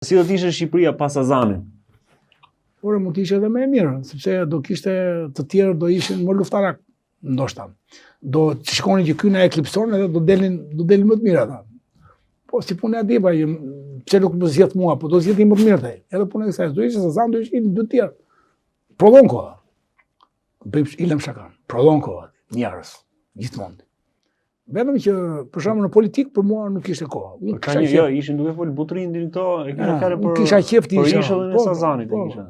Si do të ishte Shqipëria pas Azanit? Por mund të ishte edhe më e mirë, sepse do kishte të tjerë do ishin më luftarak, ndoshta. Do të shikonin që ky na eklipson edhe do delin më të mirë ata. Po si punë e dipa, pse nuk më zgjedh mua, po do zgjedhin më të mirë ai. Edhe puna e kësaj, do ishte Zazan, do ishin dy të tjerë. Prodhon kohë. Bëjmë ilëm shakan. Prodhon kohë, njerëz, gjithmonë. Vetëm që për shembull në politikë për mua nuk ishte kohë. Ishin duke fol Butrindin këto, e kisha fjalë për. Kisha qejf të isha. Për ishën e Sazanit e kisha.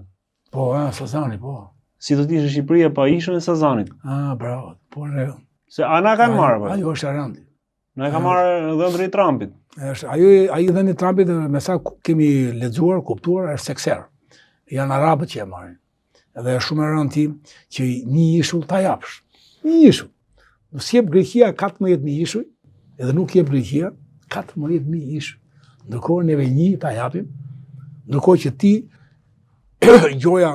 Po, Sazani, po. Si do të ishte Shqipëria pa ishën e Sazanit? Bravo. Po ne. Se ana kanë marrë apo? Ajo është Arandi. Na e ka marrë dhëndri i Trumpit. Ai dhënë Trumpit me sa kemi lexuar, kuptuar është sekser. Janë arabët që e marrin. Edhe është shumë e rëndë ti që një ishull ta japsh. Një ishull. Nuk jep Greqia 14.000 ishuj, edhe nuk jep Greqia 14.000 ishuj. Ndërkohë neve një ta japim, ndërkohë që ti gjoja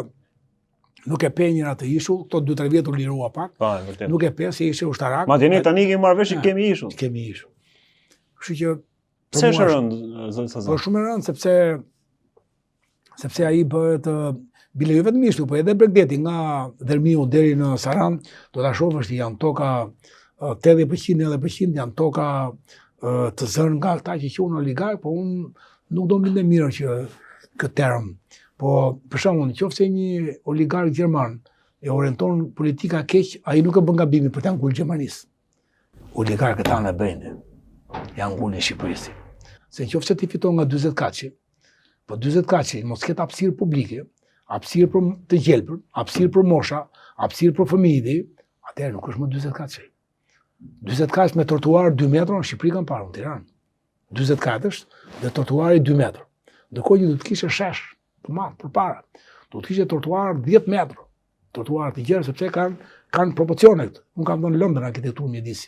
nuk e pe njëra të ishull, këto 2-3 vjetë u lirua pak, nuk e pe se ishe ushtarak. Ma tjeni tani kemi marrë vesh që kemi ishull. Kemi ishull. Kështu që... Pse është rëndë, zënë Sazan? Po shumë e rëndë, sepse ai bëhet bile jo vetëm ishtu, po edhe Bregdeti nga Dhermiu deri në Saran, do ta shohësh që janë toka 80% edhe përqind janë toka të zënë nga ata që quhen oligark, po unë nuk do mbindem mirë që këtë term. Po për shembull, nëse një oligark gjerman e orienton politika keq, ai nuk e bën gabimin për ta ngulur Gjermanisë. Oligarkët tanë e bëjnë. Janë ngulur në Shqipëri. Se nëse ti fiton nga 40 kaçi, po 40 kaçi mos ketë hapësirë publike, hapësirë për të gjelbër, hapësirë për mosha, hapësirë për fëmijë, atëherë nuk është më 40 kaç. 40 kaç me trotuar 2 metra në Shqipëri kanë parë në Tiranë. 40 kaç dhe trotuari 2 metra. Ndërkohë që do të kishte shesh të madh përpara. Do të kishte trotuar 10 metra. Trotuar të gjerë sepse kanë proporcione këtu. Unë kam dhënë Londër arkitekturë mjedisi.